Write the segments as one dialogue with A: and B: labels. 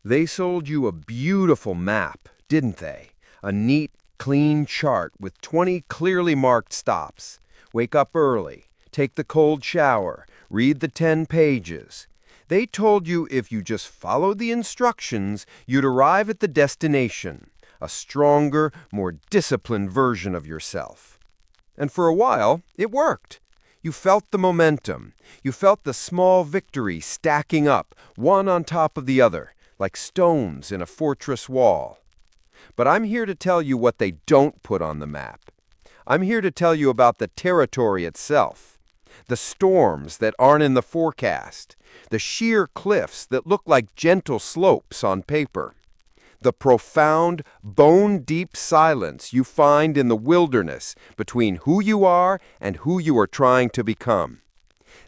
A: They sold you a beautiful map, didn't they? A neat, clean chart with 20 clearly marked stops. Wake up early, take the cold shower, read the 10 pages. They told you if you just followed the instructions, you'd arrive at the destination, a stronger, more disciplined version of yourself. And for a while, it worked. You felt the momentum. You felt the small victories stacking up, one on top of the other, like stones in a fortress wall. But I'm here to tell you what they don't put on the map. I'm here to tell you about the territory itself, the storms that aren't in the forecast, the sheer cliffs that look like gentle slopes on paper, the profound, bone-deep silence you find in the wilderness between who you are and who you are trying to become.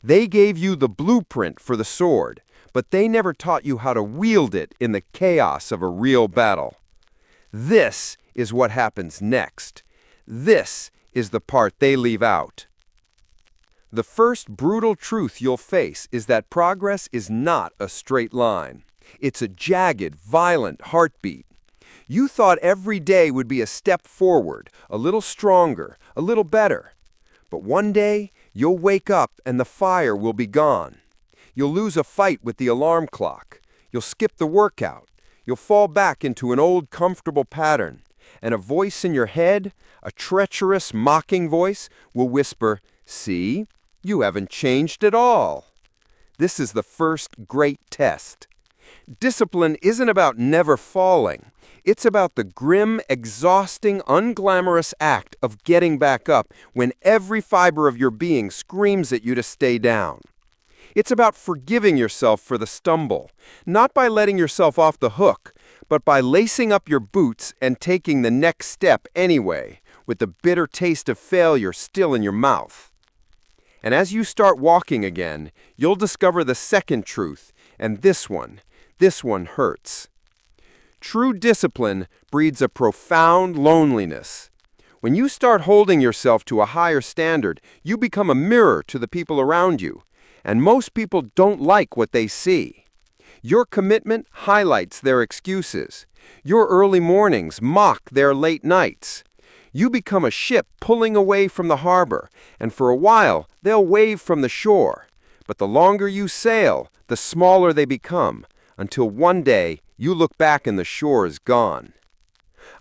A: They gave you the blueprint for the sword, but they never taught you how to wield it in the chaos of a real battle. This is what happens next. This is the part they leave out. The first brutal truth you'll face is that progress is not a straight line. It's a jagged, violent heartbeat. You thought every day would be a step forward, a little stronger, a little better. But one day, you'll wake up and the fire will be gone. You'll lose a fight with the alarm clock. You'll skip the workout. You'll fall back into an old comfortable pattern. And a voice in your head, a treacherous, mocking voice, will whisper, "See, you haven't changed at all." This is the first great test. Discipline isn't about never falling. It's about the grim, exhausting, unglamorous act of getting back up when every fiber of your being screams at you to stay down. It's about forgiving yourself for the stumble, not by letting yourself off the hook, but by lacing up your boots and taking the next step anyway, with the bitter taste of failure still in your mouth. And as you start walking again, you'll discover the second truth, and this one hurts. True discipline breeds a profound loneliness. When you start holding yourself to a higher standard, you become a mirror to the people around you, and most people don't like what they see. Your commitment highlights their excuses. Your early mornings mock their late nights. You become a ship pulling away from the harbor, and for a while, they'll wave from the shore. But the longer you sail, the smaller they become, until one day you look back and the shore is gone.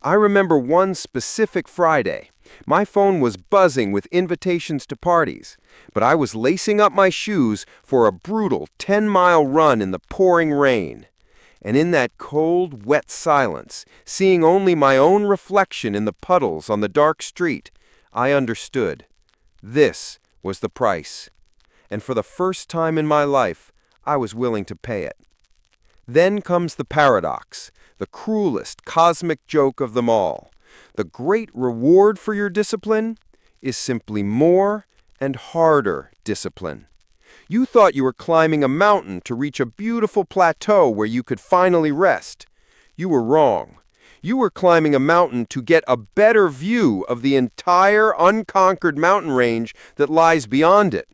A: I remember one specific Friday. My phone was buzzing with invitations to parties, but I was lacing up my shoes for a brutal 10-mile run in the pouring rain. And in that cold, wet silence, seeing only my own reflection in the puddles on the dark street, I understood. This was the price. And for the first time in my life, I was willing to pay it. Then comes the paradox, the cruelest cosmic joke of them all. The great reward for your discipline is simply more and harder discipline. You thought you were climbing a mountain to reach a beautiful plateau where you could finally rest. You were wrong. You were climbing a mountain to get a better view of the entire unconquered mountain range that lies beyond it.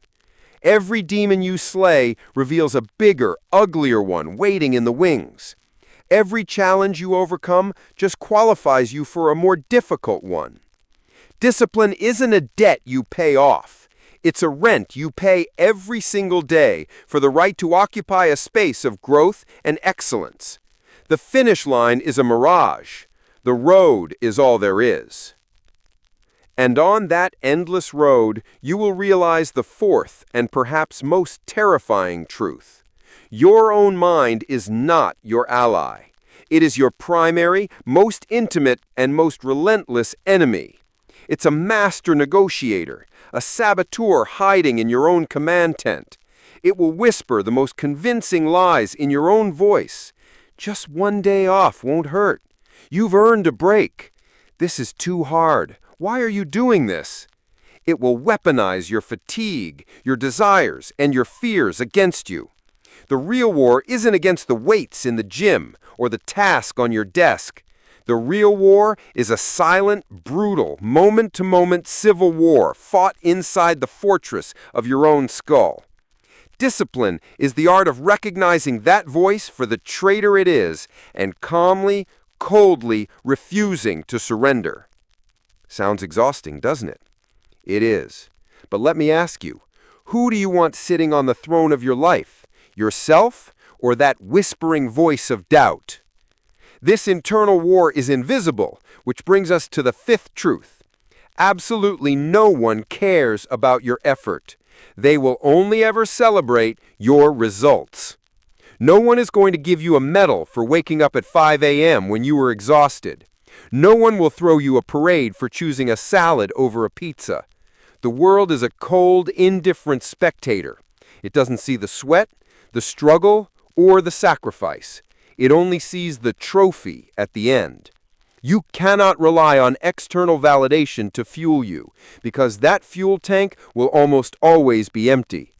A: Every demon you slay reveals a bigger, uglier one waiting in the wings. Every challenge you overcome just qualifies you for a more difficult one. Discipline isn't a debt you pay off. It's a rent you pay every single day for the right to occupy a space of growth and excellence. The finish line is a mirage. The road is all there is. And on that endless road, you will realize the fourth and perhaps most terrifying truth. Your own mind is not your ally. It is your primary, most intimate, and most relentless enemy. It's a master negotiator, a saboteur hiding in your own command tent. It will whisper the most convincing lies in your own voice. Just one day off won't hurt. You've earned a break. This is too hard. Why are you doing this? It will weaponize your fatigue, your desires, and your fears against you. The real war isn't against the weights in the gym or the task on your desk. The real war is a silent, brutal, moment-to-moment civil war fought inside the fortress of your own skull. Discipline is the art of recognizing that voice for the traitor it is and calmly, coldly refusing to surrender. Sounds exhausting, doesn't it? It is. But let me ask you, who do you want sitting on the throne of your life? Yourself or that whispering voice of doubt? This internal war is invisible, which brings us to the fifth truth. Absolutely no one cares about your effort. They will only ever celebrate your results. No one is going to give you a medal for waking up at 5 a.m. when you were exhausted. No one will throw you a parade for choosing a salad over a pizza. The world is a cold, indifferent spectator. It doesn't see the sweat, the struggle, or the sacrifice. It only sees the trophy at the end. You cannot rely on external validation to fuel you, because that fuel tank will almost always be empty.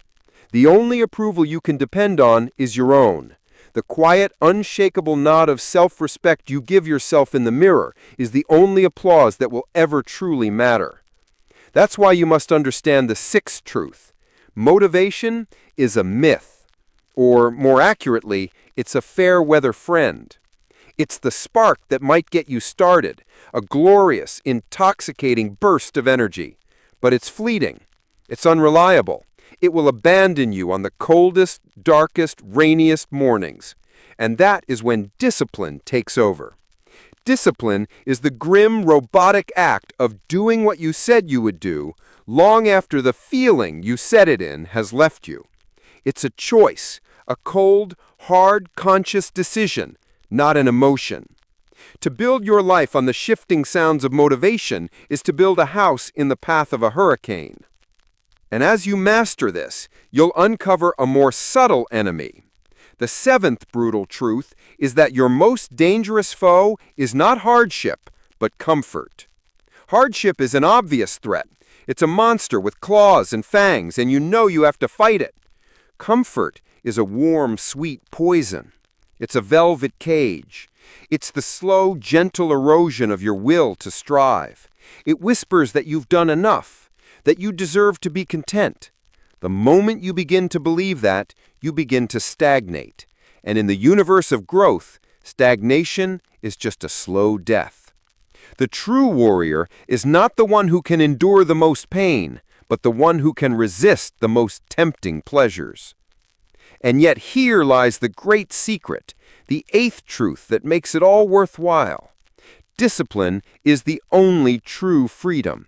A: The only approval you can depend on is your own. The quiet, unshakable nod of self-respect you give yourself in the mirror is the only applause that will ever truly matter. That's why you must understand the sixth truth. Motivation is a myth, or more accurately, it's a fair-weather friend. It's the spark that might get you started, a glorious, intoxicating burst of energy. But it's fleeting. It's unreliable. It will abandon you on the coldest, darkest, rainiest mornings. And that is when discipline takes over. Discipline is the grim, robotic act of doing what you said you would do long after the feeling you set it in has left you. It's a choice, a cold, hard, conscious decision, not an emotion. To build your life on the shifting sounds of motivation is to build a house in the path of a hurricane. And as you master this, you'll uncover a more subtle enemy. The seventh brutal truth is that your most dangerous foe is not hardship, but comfort. Hardship is an obvious threat. It's a monster with claws and fangs, and you know you have to fight it. Comfort is a warm, sweet poison. It's a velvet cage. It's the slow, gentle erosion of your will to strive. It whispers that you've done enough, that you deserve to be content. The moment you begin to believe that, you begin to stagnate. And in the universe of growth, stagnation is just a slow death. The true warrior is not the one who can endure the most pain, but the one who can resist the most tempting pleasures. And yet here lies the great secret, the eighth truth that makes it all worthwhile. Discipline is the only true freedom.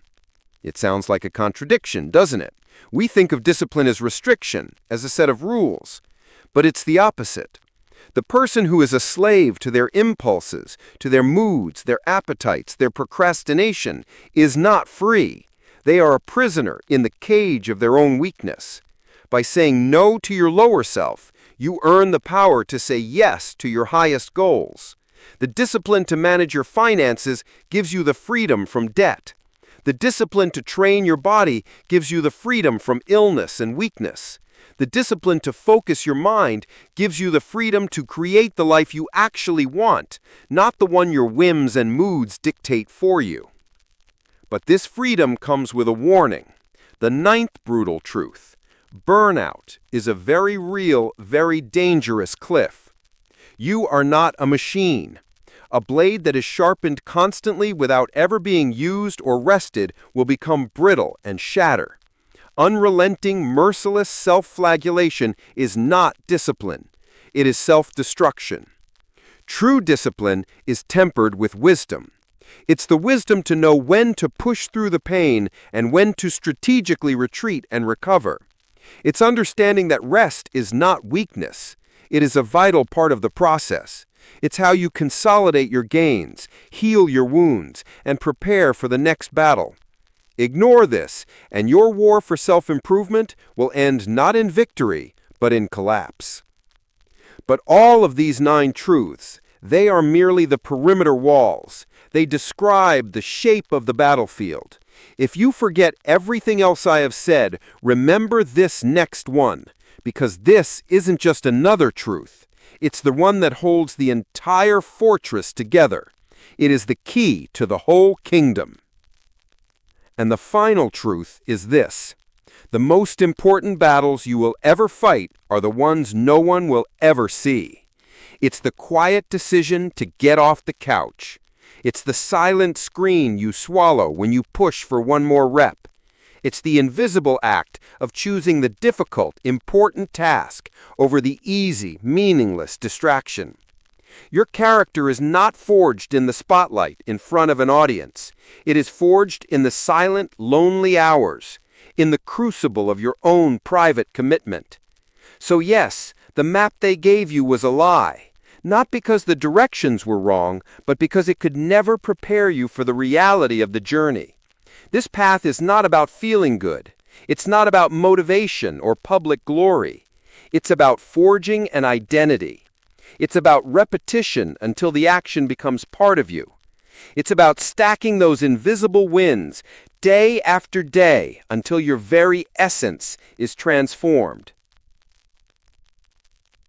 A: It sounds like a contradiction, doesn't it? We think of discipline as restriction, as a set of rules. But it's the opposite. The person who is a slave to their impulses, to their moods, their appetites, their procrastination, is not free. They are a prisoner in the cage of their own weakness. By saying no to your lower self, you earn the power to say yes to your highest goals. The discipline to manage your finances gives you the freedom from debt. The discipline to train your body gives you the freedom from illness and weakness. The discipline to focus your mind gives you the freedom to create the life you actually want, not the one your whims and moods dictate for you. But this freedom comes with a warning. The ninth brutal truth. Burnout is a very real, very dangerous cliff. You are not a machine. A blade that is sharpened constantly without ever being used or rested will become brittle and shatter. Unrelenting, merciless self-flagellation is not discipline. It is self-destruction. True discipline is tempered with wisdom. It's the wisdom to know when to push through the pain and when to strategically retreat and recover. It's understanding that rest is not weakness. It is a vital part of the process. It's how you consolidate your gains, heal your wounds, and prepare for the next battle. Ignore this, and your war for self-improvement will end not in victory, but in collapse. But all of these 9 truths, they are merely the perimeter walls. They describe the shape of the battlefield. If you forget everything else I have said, remember this next one, because this isn't just another truth. It's the one that holds the entire fortress together. It is the key to the whole kingdom. And the final truth is this. The most important battles you will ever fight are the ones no one will ever see. It's the quiet decision to get off the couch. It's the silent screen you swallow when you push for one more rep. It's the invisible act of choosing the difficult, important task over the easy, meaningless distraction. Your character is not forged in the spotlight in front of an audience. It is forged in the silent, lonely hours, in the crucible of your own private commitment. So yes, the map they gave you was a lie, not because the directions were wrong, but because it could never prepare you for the reality of the journey. This path is not about feeling good. It's not about motivation or public glory. It's about forging an identity. It's about repetition until the action becomes part of you. It's about stacking those invisible wins day after day until your very essence is transformed.